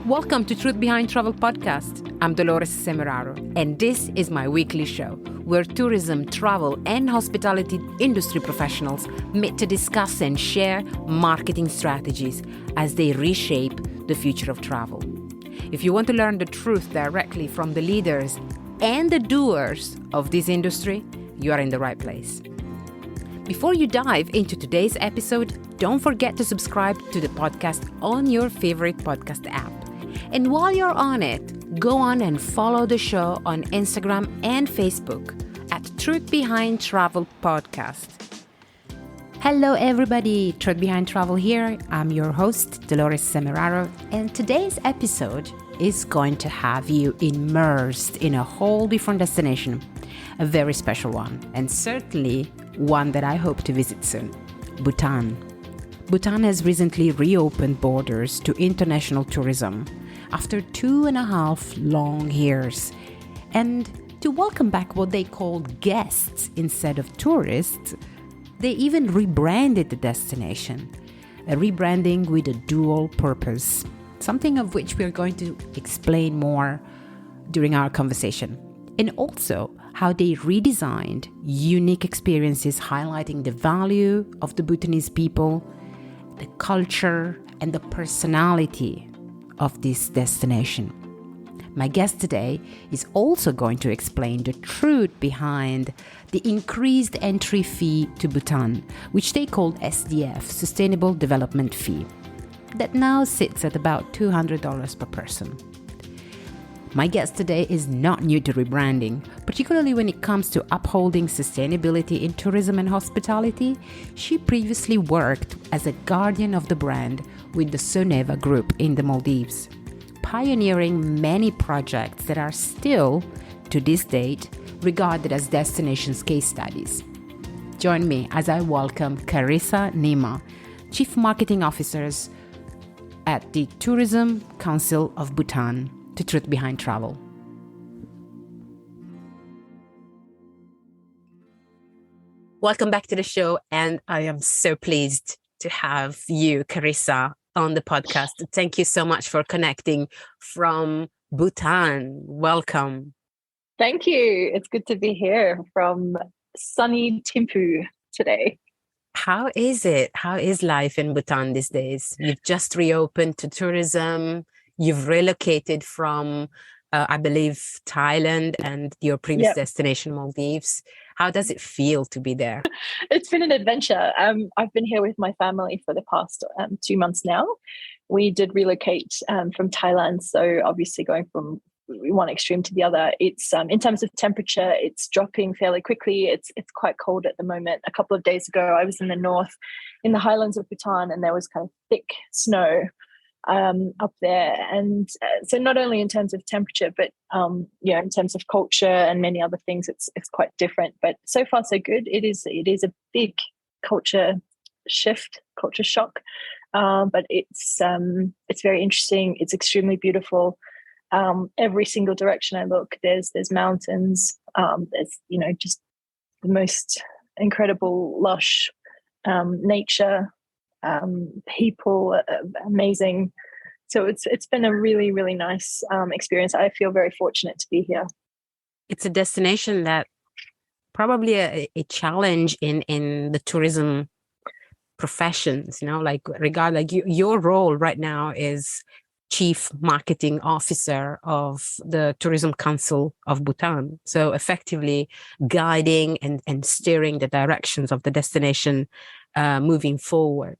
Welcome to Truth Behind Travel podcast. I'm Dolores Semeraro, and this is my weekly show where tourism, travel, and hospitality industry professionals meet to discuss and share marketing strategies as they reshape the future of travel. If you want to learn the truth directly from the leaders and the doers of this industry, you are in the right place. Before you dive into today's episode, don't forget to subscribe to the podcast on your favorite podcast app. And while you're on it, go on and follow the show on Instagram and Facebook at Truth Behind Travel Podcast. Hello everybody, Truth Behind Travel here. I'm your host, Dolores Semeraro, and today's episode is going to have you immersed in a whole different destination, a very special one, and certainly one that I hope to visit soon, Bhutan. Bhutan has recently reopened borders to international tourism after 2.5 long years, and to welcome back what they called guests instead of tourists, they even rebranded the destination, a rebranding with a dual purpose, something of which we are going to explain more during our conversation, and also how they redesigned unique experiences highlighting the value of the Bhutanese people, the culture, and the personality of this destination. My guest today is also going to explain the truth behind the increased entry fee to Bhutan, which they called SDF, Sustainable Development Fee, that now sits at about $200 per person. My guest today is not new to rebranding, particularly when it comes to upholding sustainability in tourism and hospitality. She previously worked as a guardian of the brand with the Soneva Group in the Maldives, pioneering many projects that are still, to this date, regarded as destinations case studies. Join me as I welcome Carissa Nima, Chief Marketing Officer at the Tourism Council of Bhutan, to Truth Behind Travel. Welcome back to the show, and I am so pleased to have you, Carissa, on the podcast. Thank you so much for connecting from Bhutan. Welcome. Thank you. It's good to be here from sunny Thimphu today. How is it? How is life in Bhutan these days? You've just reopened to tourism. You've relocated from, I believe, Thailand and your previous destination, Maldives. How does it feel to be there? It's been an adventure. I've been here with my family for the past 2 months now. We did relocate from Thailand, so obviously going from one extreme to the other. It's in terms of temperature, it's dropping fairly quickly. It's quite cold at the moment. A couple of days ago, I was in the north, in the highlands of Bhutan, and there was kind of thick snow up there, and so not only in terms of temperature, but in terms of culture and many other things, it's quite different. But so far so good. It is a big culture shift, culture shock, but it's very interesting. It's extremely beautiful. Every single direction I look, there's mountains. There's just the most incredible lush nature. People amazing. So it's been a really, really nice experience. I feel very fortunate to be here. It's a destination that probably a challenge in the tourism professions, your role right now is Chief Marketing Officer of the Tourism Council of Bhutan. So effectively guiding and steering the directions of the destination moving forward.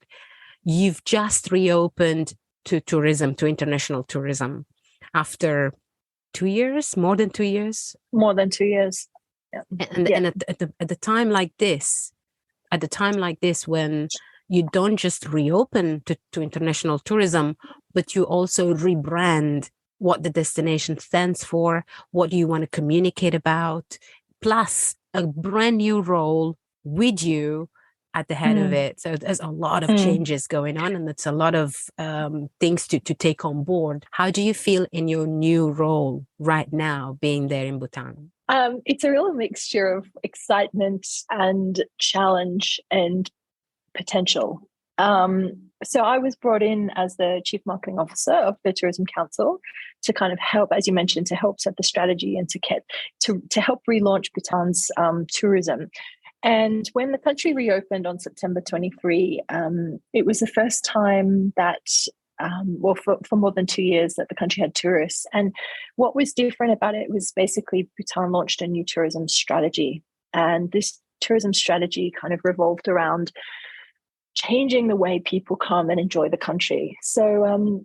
You've just reopened to tourism, to international tourism, after 2 years, more than 2 years? More than 2 years. Yeah. And at the time like this, when you don't just reopen to international tourism, but you also rebrand what the destination stands for, what do you want to communicate about, plus a brand new role with you at the head of it. So there's a lot of changes going on, and it's a lot of things to take on board. How do you feel in your new role right now, being there in Bhutan? It's a real mixture of excitement and challenge and potential. So I was brought in as the Chief Marketing Officer of the Tourism Council to kind of help, as you mentioned, to help set the strategy and to help relaunch Bhutan's tourism. And when the country reopened on September 23, it was the first time that, for more than 2 years, that the country had tourists. And what was different about it was basically Bhutan launched a new tourism strategy. And this tourism strategy kind of revolved around changing the way people come and enjoy the country. So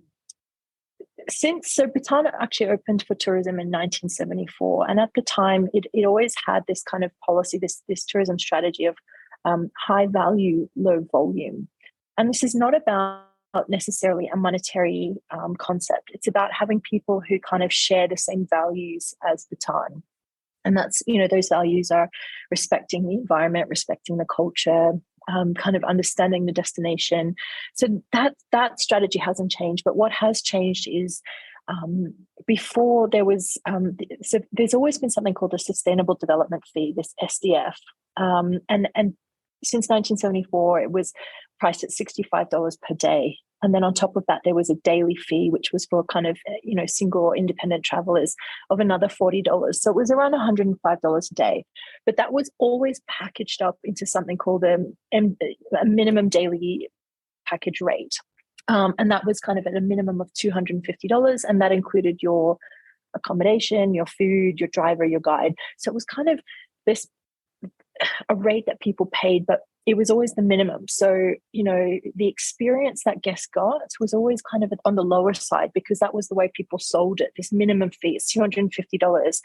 Bhutan actually opened for tourism in 1974, and at the time it always had this kind of policy, this tourism strategy of high value, low volume. And this is not about necessarily a monetary concept. It's about having people who kind of share the same values as Bhutan. And that's, those values are respecting the environment, respecting the culture, kind of understanding the destination. So that strategy hasn't changed. But what has changed is before there was, so there's always been something called a Sustainable Development Fee, this SDF. And since 1974, it was priced at $65 per day. And then on top of that, there was a daily fee, which was for kind of, single or independent travelers of another $40. So it was around $105 a day. But that was always packaged up into something called a minimum daily package rate. And that was kind of at a minimum of $250. And that included your accommodation, your food, your driver, your guide. So it was kind of a rate that people paid, but it was always the minimum. So, the experience that guests got was always kind of on the lower side, because that was the way people sold it. This minimum fee is $250.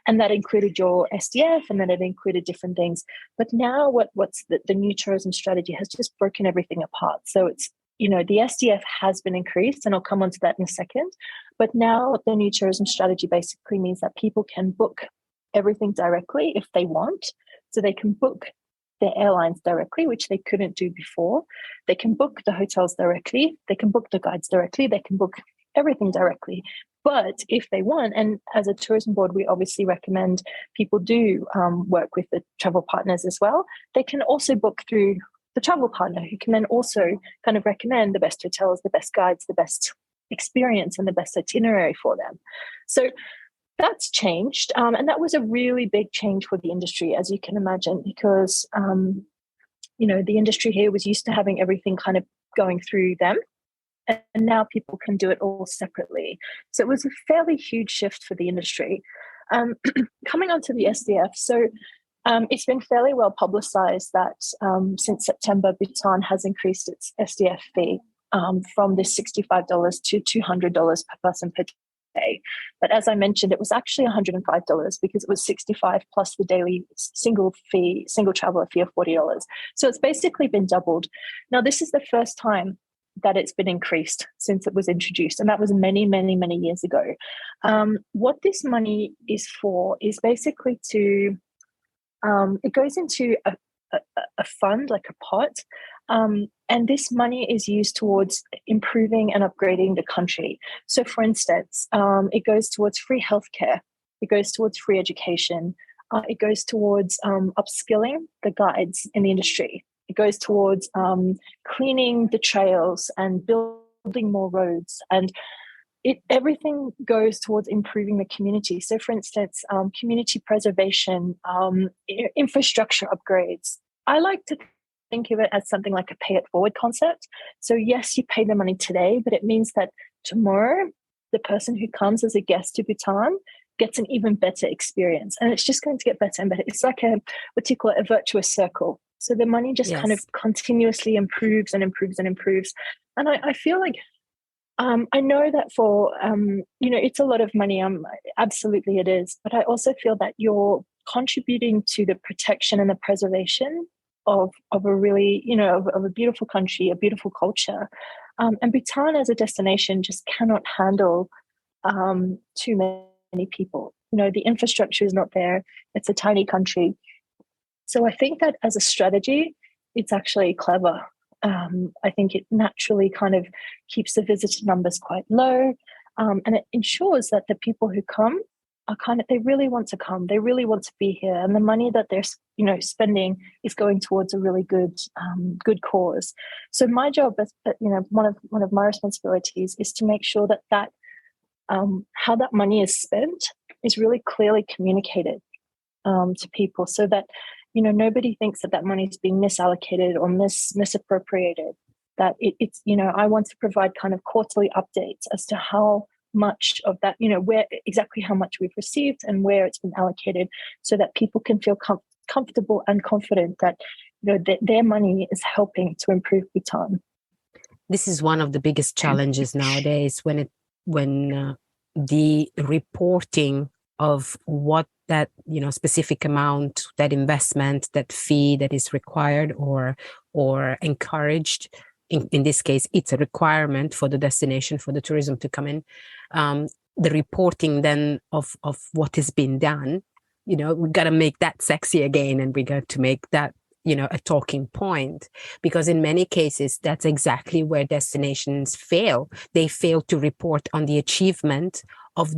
And that included your SDF, and then it included different things. But now what's the new tourism strategy has just broken everything apart. So it's, the SDF has been increased, and I'll come onto that in a second. But now the new tourism strategy basically means that people can book everything directly if they want. So they can book their airlines directly, which they couldn't do before. They can book the hotels directly. They can book the guides directly. They can book everything directly. But if they want, and as a tourism board, we obviously recommend people do work with the travel partners as well. They can also book through the travel partner, who can then also kind of recommend the best hotels, the best guides, the best experience, and the best itinerary for them. So that's changed. And that was a really big change for the industry, as you can imagine, because, the industry here was used to having everything kind of going through them. And now people can do it all separately. So it was a fairly huge shift for the industry. Coming on to the SDF. So it's been fairly well publicized that since September, Bhutan has increased its SDF fee from this $65 to $200 per person per day. But as I mentioned, it was actually $105 because it was $65 plus the daily single traveler fee of $40. So it's basically been doubled. Now, this is the first time that it's been increased since it was introduced, and that was many, many, many years ago. What this money is for is basically to, it goes into a fund, like a pot, and this money is used towards improving and upgrading the country. So, for instance, it goes towards free healthcare, it goes towards free education, it goes towards upskilling the guides in the industry. It goes towards cleaning the trails and building more roads, and everything goes towards improving the community. So, for instance, community preservation, infrastructure upgrades. I like to think of it as something like a pay it forward concept. So, yes, you pay the money today, but it means that tomorrow, the person who comes as a guest to Bhutan gets an even better experience, and it's just going to get better and better. It's like a virtuous circle. So the money just kind of continuously improves and improves and improves. And I feel like, I know that for, it's a lot of money. Absolutely it is. But I also feel that you're contributing to the protection and the preservation of a really, of a beautiful country, a beautiful culture. And Bhutan as a destination just cannot handle too many people. The infrastructure is not there. It's a tiny country. So I think that as a strategy, it's actually clever. I think it naturally kind of keeps the visitor numbers quite low, and it ensures that the people who come are they really want to come, they really want to be here, and the money that they're spending is going towards a really good cause. So my job, as one of my responsibilities, is to make sure that how that money is spent is really clearly communicated to people, so that nobody thinks that money is being misallocated or misappropriated. That it's I want to provide kind of quarterly updates as to how much of that, where exactly how much we've received and where it's been allocated, so that people can feel comfortable and confident that that their money is helping to improve Bhutan. This is one of the biggest challenges nowadays, when the reporting of what that specific amount, that investment, that fee that is required or encouraged. In this case, it's a requirement for the destination, for the tourism to come in. The reporting then of what has been done, we got to make that sexy again, and we got to make that a talking point, because in many cases that's exactly where destinations fail. They fail to report on the achievement of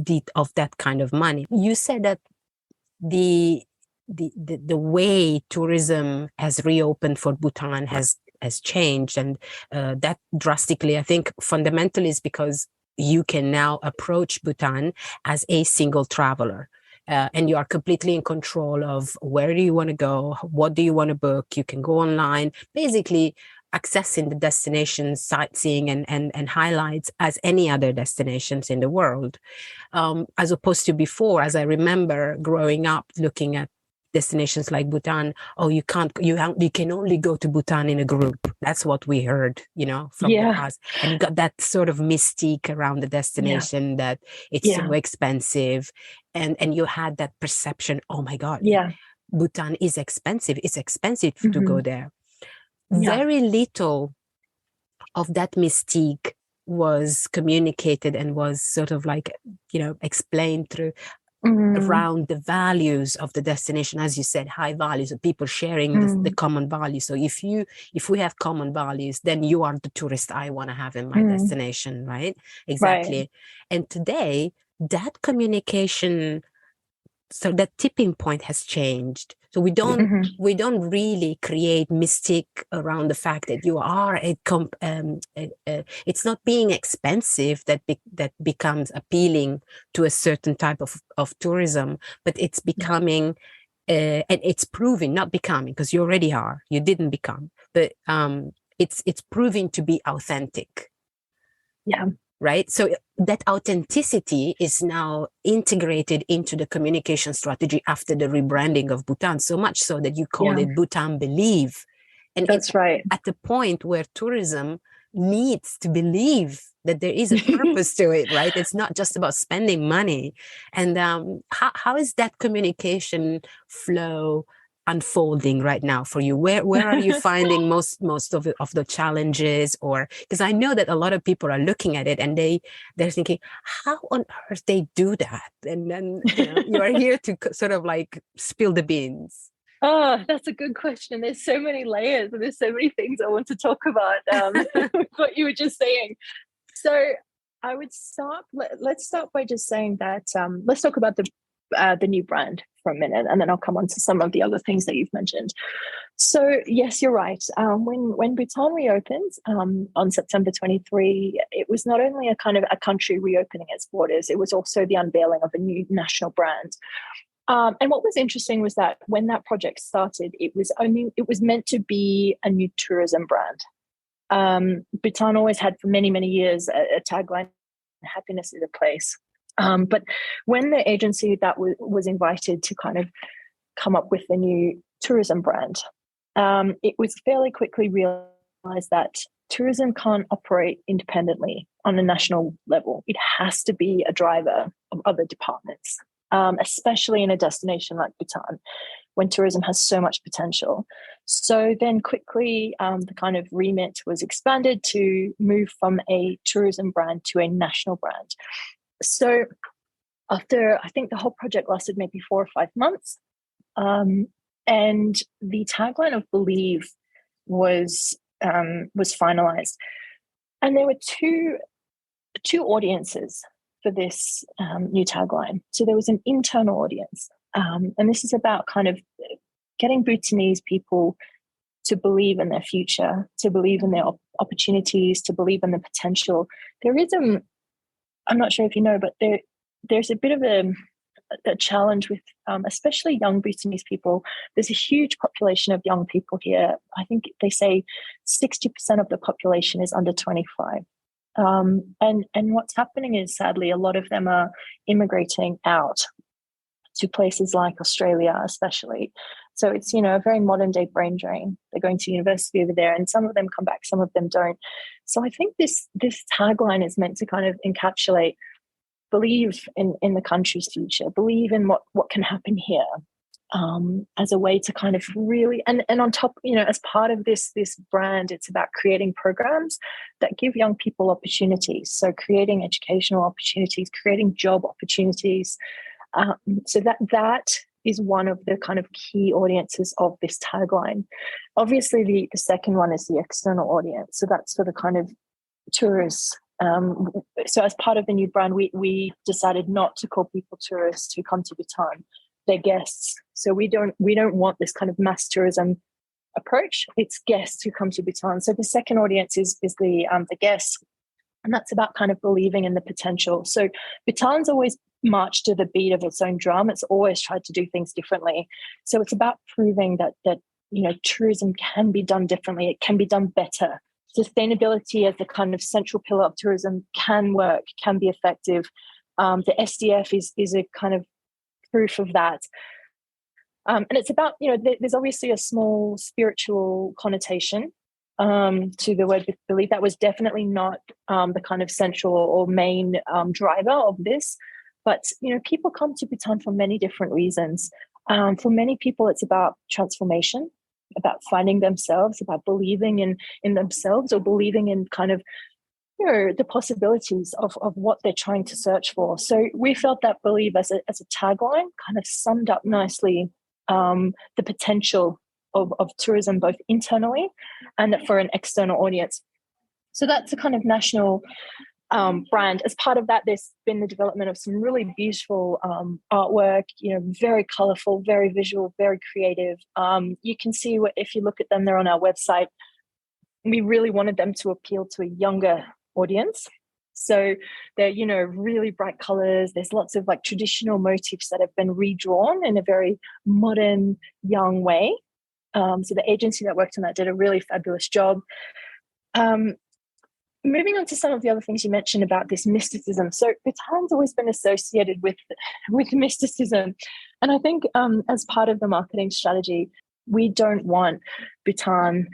that kind of money. You said that the way tourism has reopened for Bhutan has changed, and that drastically, I think, fundamentally is because you can now approach Bhutan as a single traveler. And you are completely in control of where do you want to go, what do you want to book. You can go online, basically accessing the destinations, sightseeing and highlights as any other destinations in the world. As opposed to before, as I remember growing up looking at destinations like Bhutan, you can only go to Bhutan in a group. That's what we heard, from the past. And you got that sort of mystique around the destination, that it's so expensive. And you had that perception, oh my God, Bhutan is expensive. It's expensive to go there. Very little of that mystique was communicated and was sort of like, explained through around the values of the destination. As you said, high values of people sharing the common values. So if we have common values, then you are the tourist I want to have in my destination, right? Exactly. Right. And today, that communication, so that tipping point has changed. So we don't really create mystique around the fact that you are it's not being expensive that becomes appealing to a certain type of tourism, but it's becoming and it's proving, not becoming, because you already are, you didn't become, but it's proving to be authentic. Yeah. Right. So that authenticity is now integrated into the communication strategy after the rebranding of Bhutan, so much so that you call it Bhutan Believe. And that's right. At the point where tourism needs to believe that there is a purpose to it, right? It's not just about spending money. And how is that communication flow unfolding right now for you? Where are you finding most of the challenges? Or because I know that a lot of people are looking at it and they're thinking, how on earth they do that? And then you are here to sort of like spill the beans. Oh, that's a good question. There's so many layers and there's so many things I want to talk about with what you were just saying. So I would let's start by just saying that let's talk about the new brand for a minute, and then I'll come on to some of the other things that you've mentioned. So yes, you're right. When Bhutan reopened on September 23, it was not only a kind of a country reopening its borders, it was also the unveiling of a new national brand. And what was interesting was that when that project started, it was meant to be a new tourism brand. Bhutan always had for many, many years a tagline, happiness is a place. But when the agency that was invited to kind of come up with the new tourism brand, it was fairly quickly realized that tourism can't operate independently on a national level. It has to be a driver of other departments, especially in a destination like Bhutan, when tourism has so much potential. So then quickly, the kind of remit was expanded to move from a tourism brand to a national brand. So after, I think the whole project lasted maybe 4 or 5 months, and the tagline of Believe was finalized, and there were two audiences for this new tagline. So there was an internal audience. And this is about kind of getting Bhutanese people to believe in their future, to believe in their opportunities, to believe in the potential. There is I'm not sure if you know, but there's a bit of a challenge with especially young Bhutanese people. There's a huge population of young people here. I think they say 60% of the population is under 25. And what's happening is, sadly, a lot of them are immigrating out to places like Australia, especially. So it's, a very modern day brain drain. They're going to university over there, and some of them come back, some of them don't. So I think this tagline is meant to kind of encapsulate, believe in the country's future, believe in what can happen here, as a way to kind of really, and on top, as part of this brand, it's about creating programs that give young people opportunities. So creating educational opportunities, creating job opportunities. So that is one of the kind of key audiences of this tagline. Obviously, the second one is the external audience. So that's for the kind of tourists. So as part of the new brand, we decided not to call people tourists who come to Bhutan. They're guests. So we don't want this kind of mass tourism approach. It's guests who come to Bhutan. So the second audience is the guests, and that's about kind of believing in the potential. So Bhutan's always marched to the beat of its own drum. It's always tried to do things differently. So it's about proving that tourism can be done differently. It can be done better. Sustainability as the kind of central pillar of tourism can work, can be effective. The SDF is a kind of proof of that. And it's about, there's obviously a small spiritual connotation to the word belief. That was definitely not the kind of central or main driver of this. But, people come to Bhutan for many different reasons. For many people, it's about transformation, about finding themselves, about believing in themselves, or believing in kind of, the possibilities of what they're trying to search for. So we felt that believe as a tagline kind of summed up nicely the potential of tourism, both internally and for an external audience. So that's a kind of national brand. As part of that, there's been the development of some really beautiful artwork, very colorful, very visual, very creative. You can see if you look at them, they're on our website. We really wanted them to appeal to a younger audience. So they're, really bright colors. There's lots of like traditional motifs that have been redrawn in a very modern, young way. So the agency that worked on that did a really fabulous job. Moving on to some of the other things you mentioned about this mysticism. So Bhutan's always been associated with mysticism. And I think as part of the marketing strategy, we don't want Bhutan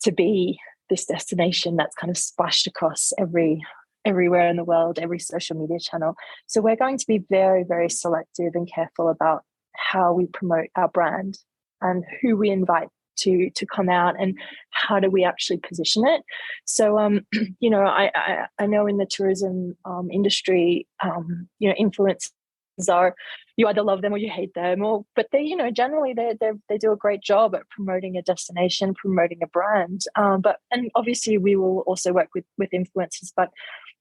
to be this destination that's kind of splashed across everywhere in the world, every social media channel. So we're going to be very, very selective and careful about how we promote our brand and who we invite to come out and how do we actually position it. So, I know in the tourism industry, influencers are, you either love them or you hate them, but they, generally they do a great job at promoting a destination, promoting a brand. And obviously we will also work with influencers, but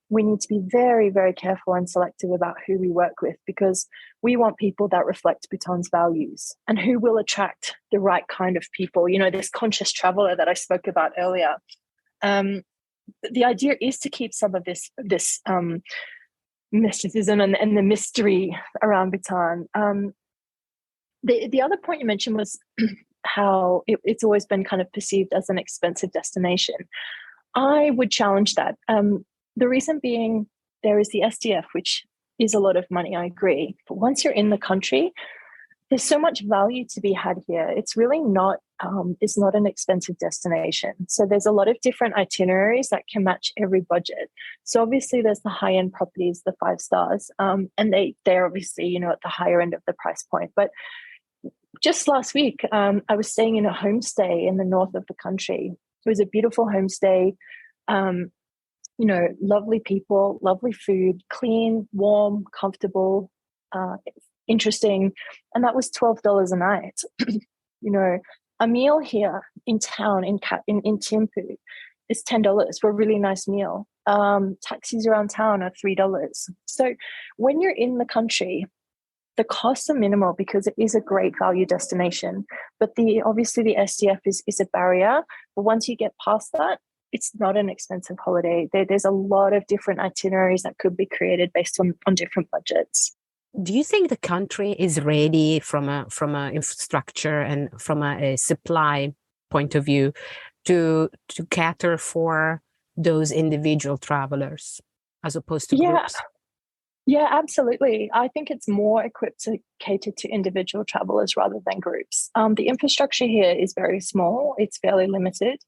we need to be very, very careful and selective about who we work with, because we want people that reflect Bhutan's values and who will attract the right kind of people. This conscious traveler that I spoke about earlier. The idea is to keep some of this mysticism and the mystery around Bhutan. The other point you mentioned was how it's always been kind of perceived as an expensive destination. I would challenge that. The reason being, there is the SDF, which is a lot of money, I agree. But once you're in the country, there's so much value to be had here. It's really not, it's not an expensive destination. So there's a lot of different itineraries that can match every budget. So obviously there's the high-end properties, the 5 stars, and they're obviously, at the higher end of the price point. But just last week, I was staying in a homestay in the north of the country. It was a beautiful homestay. Lovely people, lovely food, clean, warm, comfortable, interesting. And that was $12 a night. A meal here in town, in Thimphu, is $10 for a really nice meal. Taxis around town are $3. So when you're in the country, the costs are minimal because it is a great value destination. But obviously the SDF is a barrier. But once you get past that, it's not an expensive holiday. There's a lot of different itineraries that could be created based on different budgets. Do you think the country is ready from a infrastructure and from a supply point of view to cater for those individual travelers as opposed to groups? Yeah, absolutely. I think it's more equipped to cater to individual travelers rather than groups. The infrastructure here is very small. It's fairly limited.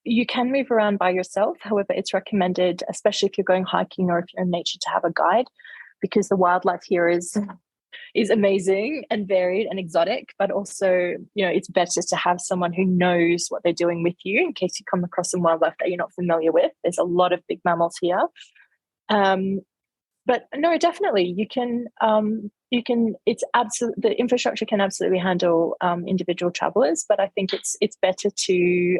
You can move around by yourself. However, it's recommended, especially if you're going hiking or if you're in nature, to have a guide, because the wildlife here is amazing and varied and exotic, but also, it's better to have someone who knows what they're doing with you in case you come across some wildlife that you're not familiar with. There's a lot of big mammals here. But no, definitely you can, the infrastructure can absolutely handle individual travelers, but I think it's better to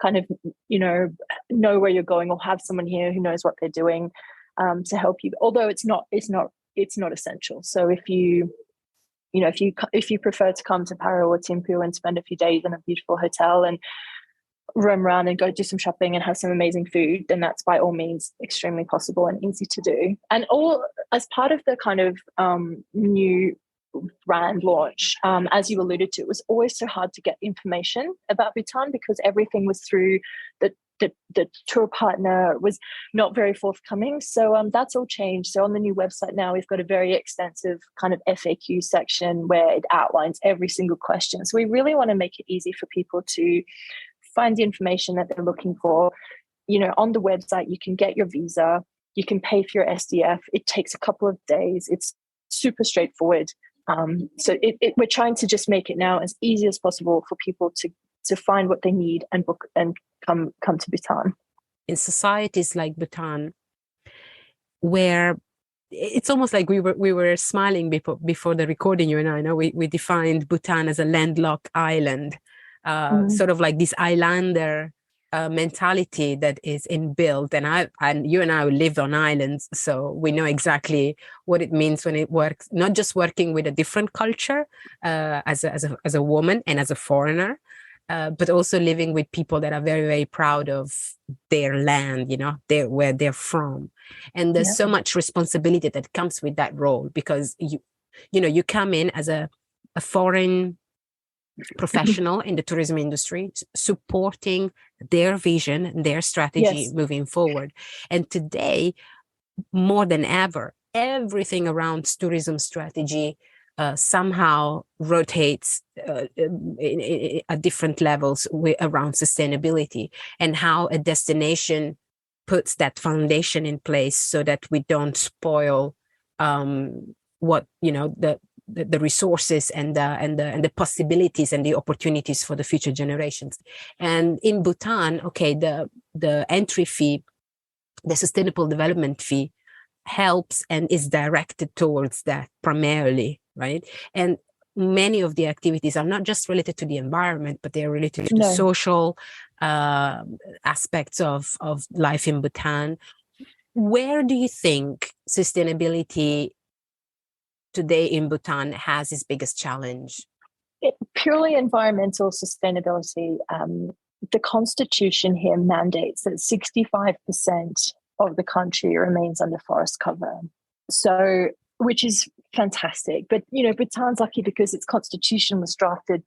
kind of, know where you're going or have someone here who knows what they're doing to help you. Although it's not essential. So if you prefer to come to Paro or Thimphu and spend a few days in a beautiful hotel and roam around and go do some shopping and have some amazing food, then that's by all means extremely possible and easy to do. And all as part of the kind of new brand launch, as you alluded to, it was always so hard to get information about Bhutan because everything was through the tour partner was not very forthcoming. So that's all changed. So on the new website now, we've got a very extensive kind of FAQ section where it outlines every single question. So we really want to make it easy for people to find the information that they're looking for. On the website, you can get your visa, you can pay for your SDF. It takes a couple of days. It's super straightforward. So we're trying to just make it now as easy as possible for people to find what they need and book and come to Bhutan. In societies like Bhutan, where it's almost like we were smiling before the recording, you and I know we defined Bhutan as a landlocked island, sort of like this islander mentality that is inbuilt. And you and I live on islands, so we know exactly what it means when it works, not just working with a different culture as a woman and as a foreigner, but also living with people that are very, very proud of their land, where they're from. And there's so much responsibility that comes with that role, because you come in as a foreign professional in the tourism industry, supporting their vision, their strategy moving forward. And today, more than ever, everything around tourism strategy somehow rotates at different levels around sustainability, and how a destination puts that foundation in place so that we don't spoil the resources and the possibilities and the opportunities for the future generations. And in Bhutan, the entry fee, the sustainable development fee, helps and is directed towards that primarily, right? And many of the activities are not just related to the environment, but they are related to the social aspects of life in Bhutan. Where do you think sustainability today in Bhutan has its biggest challenge? Purely environmental sustainability. The constitution here mandates that 65% of the country remains under forest cover. So, which is fantastic. But, Bhutan's lucky because its constitution was drafted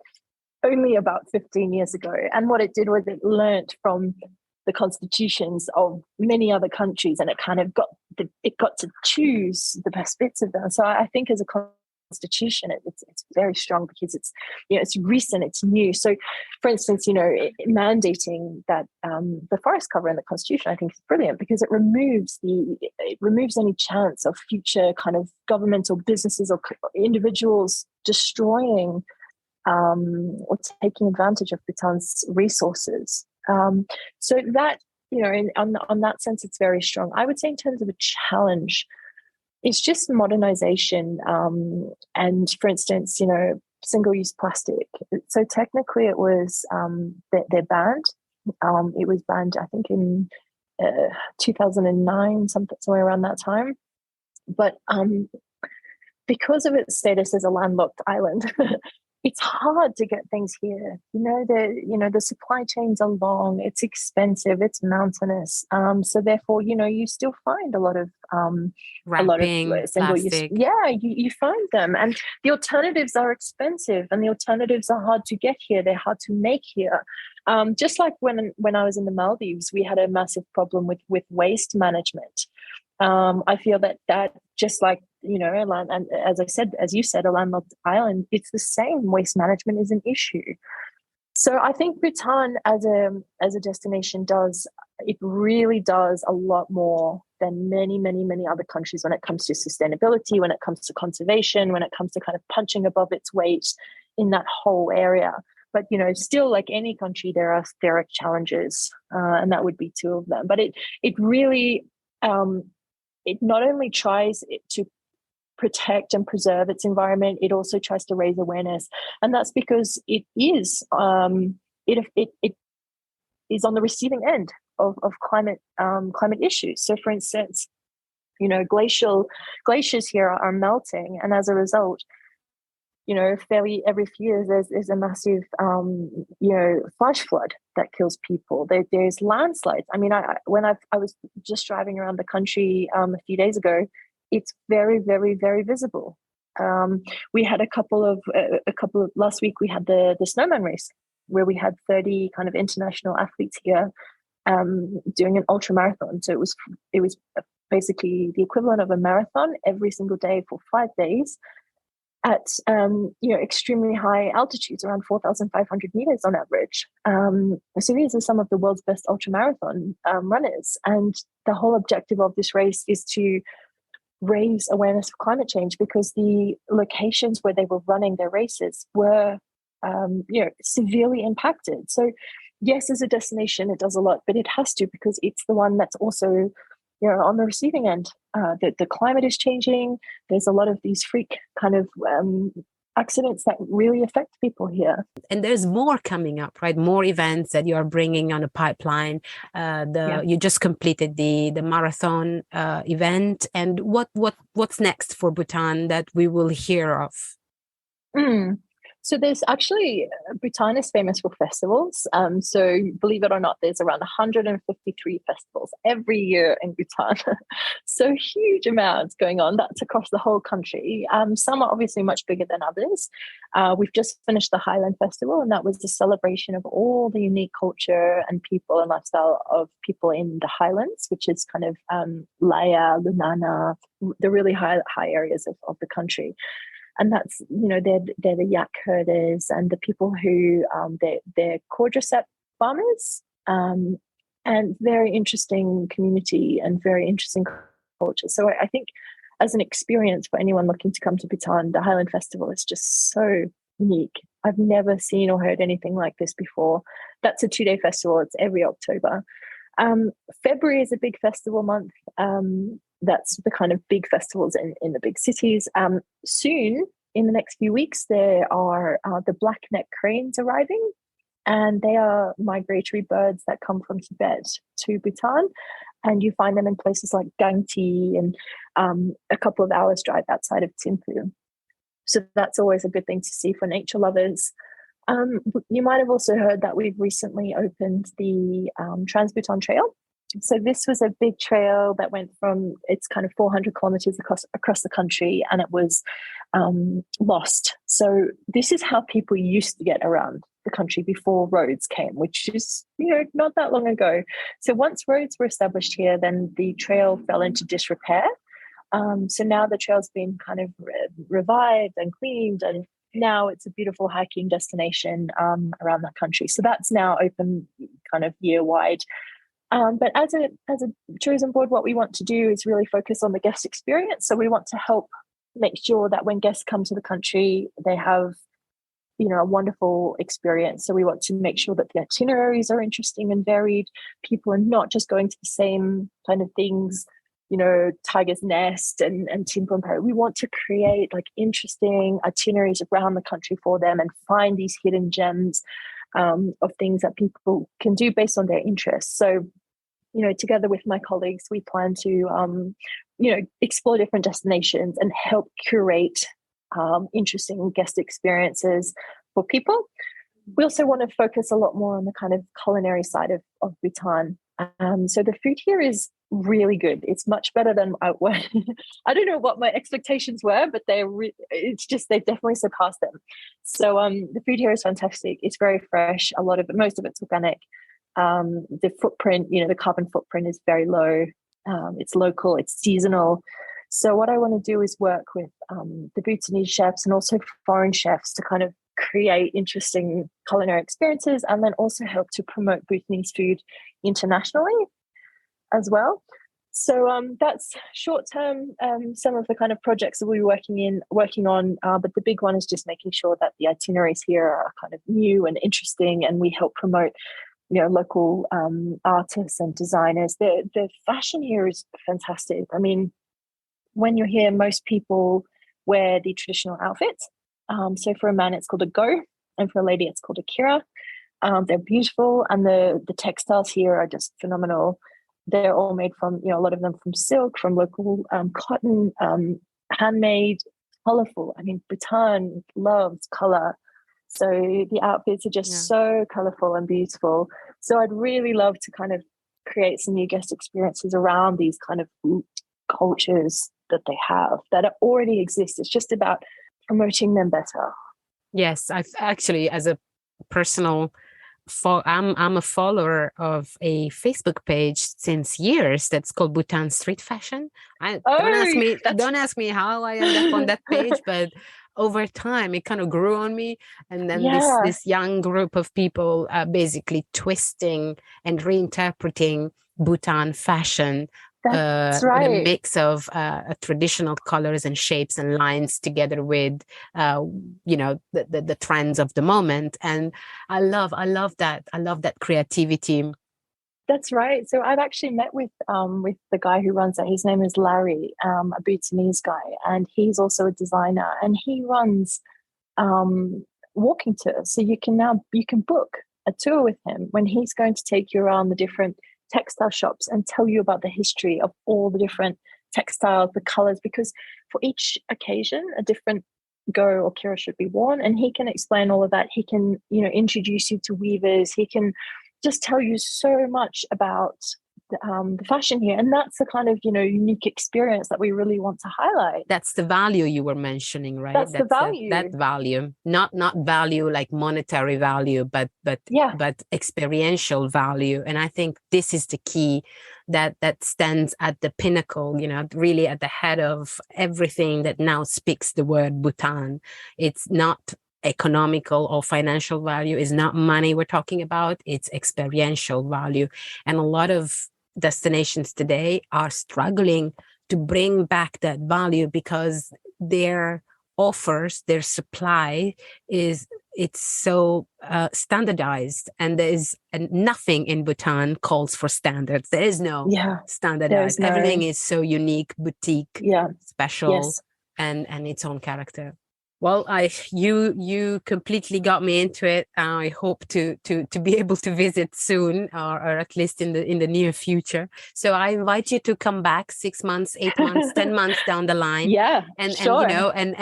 only about 15 years ago. And what it did was it learnt from the constitutions of many other countries, and it kind of got to choose the best bits of them. So I think as a constitution, it's very strong because it's recent, it's new. So, for instance, mandating that the forest cover in the constitution, I think is brilliant because it removes any chance of future kind of governmental businesses or individuals destroying or taking advantage of Bhutan's resources. So that, on that sense, it's very strong. I would say in terms of a challenge, it's just modernization. And for instance, single-use plastic. So technically it was, they're banned. It was banned, I think, in 2009, somewhere around that time. But because of its status as a landlocked island, it's hard to get things here. The supply chains are long. It's expensive. It's mountainous. So therefore, you still find a lot of Wrapping, single use. plastic. Yeah, you find them, and the alternatives are expensive, and the alternatives are hard to get here. They're hard to make here. Just like when I was in the Maldives, we had a massive problem with waste management. I feel that just like, and as you said, a landlocked island, it's the same. Waste management is an issue. So I think Bhutan as a destination really does a lot more than many, many, many other countries when it comes to sustainability, when it comes to conservation, when it comes to kind of punching above its weight in that whole area. But still, like any country, there are challenges, and that would be two of them. But it really it not only tries to protect and preserve its environment, it also tries to raise awareness, and that's because it is it is on the receiving end of climate issues. So, for instance, glaciers here are melting, and as a result, fairly every few years there's a massive flash flood that kills people. There's landslides. I mean, I was just driving around the country a few days ago, it's very, very, very visible. We had a couple of last week. We had the snowman race where we had 30 kind of international athletes here doing an ultra marathon. So it was basically the equivalent of a marathon every single day for 5 days at extremely high altitudes, around 4,500 meters on average. So these are some of the world's best ultramarathon runners, and the whole objective of this race is to raise awareness of climate change, because the locations where they were running their races were severely impacted. So yes, as a destination, it does a lot, but it has to, because it's the one that's also on the receiving end. The climate is changing. There's a lot of these freak kind of accidents that really affect people here. And there's more coming up, right? More events that you are bringing on a pipeline. You just completed the marathon event. And what's next for Bhutan that we will hear of? So there's actually, Bhutan is famous for festivals. So believe it or not, there's around 153 festivals every year in Bhutan. So huge amounts going on. That's across the whole country. Some are obviously much bigger than others. We've just finished the Highland Festival, and that was a celebration of all the unique culture and people and lifestyle of people in the Highlands, which is kind of Laya, Lunana, the really high areas of the country. And that's, they're the yak herders and the people who, they're quadricep farmers, and very interesting community and very interesting culture. So I think as an experience for anyone looking to come to Bhutan, the Highland Festival is just so unique. I've never seen or heard anything like this before. That's a 2-day festival. It's every October. February is a big festival month. That's the kind of big festivals in the big cities. Soon, in the next few weeks, there are the black-necked cranes arriving, and they are migratory birds that come from Tibet to Bhutan, and you find them in places like Gangti and a couple of hours drive outside of Thimphu. So that's always a good thing to see for nature lovers. You might have also heard that we've recently opened the Trans-Bhutan Trail. So this was a big trail that went from, it's kind of 400 kilometers across the country, and it was lost. So this is how people used to get around the country before roads came, which is, not that long ago. So once roads were established here, then the trail fell into disrepair. So now the trail's been kind of revived and cleaned, and now it's a beautiful hiking destination around the country. So that's now open kind of year-wide. But as a tourism board, what we want to do is really focus on the guest experience. So we want to help make sure that when guests come to the country, they have, a wonderful experience. So we want to make sure that the itineraries are interesting and varied. People are not just going to the same kind of things Tiger's Nest and Timpun Prairie. We want to create like interesting itineraries around the country for them and find these hidden gems of things that people can do based on their interests. So, together with my colleagues, we plan to, explore different destinations and help curate interesting guest experiences for people. We also want to focus a lot more on the kind of culinary side of Bhutan. So the food here is really good. It's much better than I don't know what my expectations were, but they've definitely surpassed them. So the food here is fantastic. It's very fresh. Most of it's organic. The footprint, the carbon footprint is very low. It's local, it's seasonal. So what I want to do is work with the Bhutanese chefs and also foreign chefs to kind of create interesting culinary experiences, and then also help to promote Bhutanese food internationally as well. So that's short term, some of the kind of projects that we're working on. But the big one is just making sure that the itineraries here are kind of new and interesting, and we help promote local artists and designers. The fashion here is fantastic. I mean, when you're here, most people wear the traditional outfits. So for a man, it's called a go, and for a lady, it's called a kira. They're beautiful, and the textiles here are just phenomenal. They're all made from, a lot of them from silk, from local cotton, handmade, colorful. I mean, Bhutan loves color. So the outfits are just so colorful and beautiful. So I'd really love to kind of create some new guest experiences around these kind of cultures that they have that already exist. It's just about promoting them better. Yes, I've actually, as a personal, I'm a follower of a Facebook page since years that's called Bhutan Street Fashion. Don't ask me how I ended up on that page, but over time it kind of grew on me, and then this young group of people basically twisting and reinterpreting Bhutan fashion. That's right. With a mix of traditional colors and shapes and lines together with, the trends of the moment. And I love that. I love that creativity. That's right. So I've actually met with the guy who runs it. His name is Larry, a Bhutanese guy, and he's also a designer. And he runs walking tours. So you can book a tour with him when he's going to take you around the different textile shops and tell you about the history of all the different textiles, the colors, because for each occasion a different go or kira should be worn, and he can explain all of that. He can introduce you to weavers. He can just tell you so much about the fashion here, and that's the kind of unique experience that we really want to highlight. That's the value you were mentioning, right? That's the value. That value, not value like monetary value, but experiential value. And I think this is the key that stands at the pinnacle, really at the head of everything that now speaks the word Bhutan. It's not economical or financial value, is not money we're talking about, it's experiential value. And a lot of destinations today are struggling to bring back that value because their offers, their supply it's so standardized, and nothing in Bhutan calls for standards. There is no standardized. Everything is so unique, boutique, special, and its own character. Well, you completely got me into it. I hope to be able to visit soon, or at least in the near future. So I invite you to come back 6 months, 8 months, 10 months down the line. Sure. And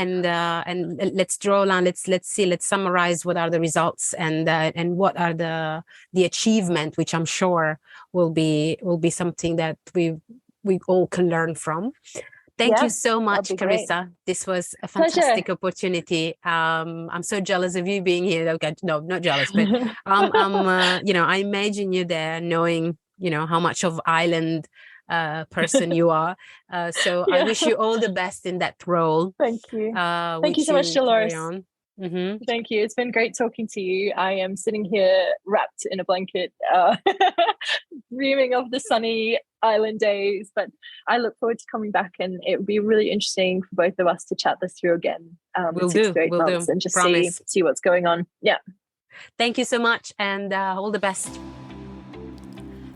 let's draw a line. Let's summarize what are the results and what are the achievement, which I'm sure will be something that we all can learn from. Thank you so much, Carissa. This was a fantastic opportunity. I'm so jealous of you being here. Okay, no, not jealous, but I imagine you there, knowing how much of island person you are. So I wish you all the best in that role. Thank you. Thank you so much, Dolores. Thank you. It's been great talking to you. I am sitting here wrapped in a blanket, dreaming of the sunny island days, but I look forward to coming back, and it would be really interesting for both of us to chat this through again in 6 to 8 months and just see what's going on. Yeah. Thank you so much, and all the best.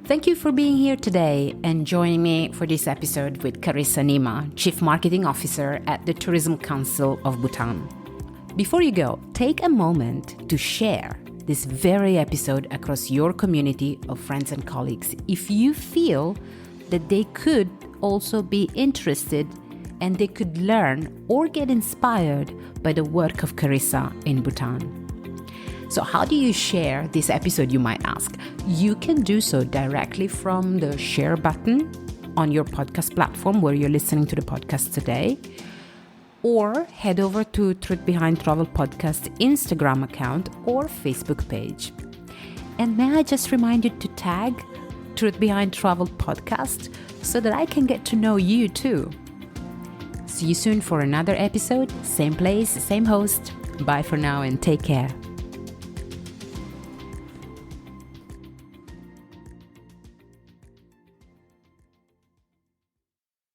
Thank you for being here today and joining me for this episode with Carissa Nima, Chief Marketing Officer at the Tourism Council of Bhutan. Before you go, take a moment to share this very episode across your community of friends and colleagues if you feel that they could also be interested and they could learn or get inspired by the work of Carissa in Bhutan. So how do you share this episode, you might ask? You can do so directly from the share button on your podcast platform where you're listening to the podcast today, or head over to Truth Behind Travel Podcast Instagram account or Facebook page. And may I just remind you to tag Truth Behind Travel Podcast so that I can get to know you too. See you soon for another episode, same place, same host. Bye for now and take care.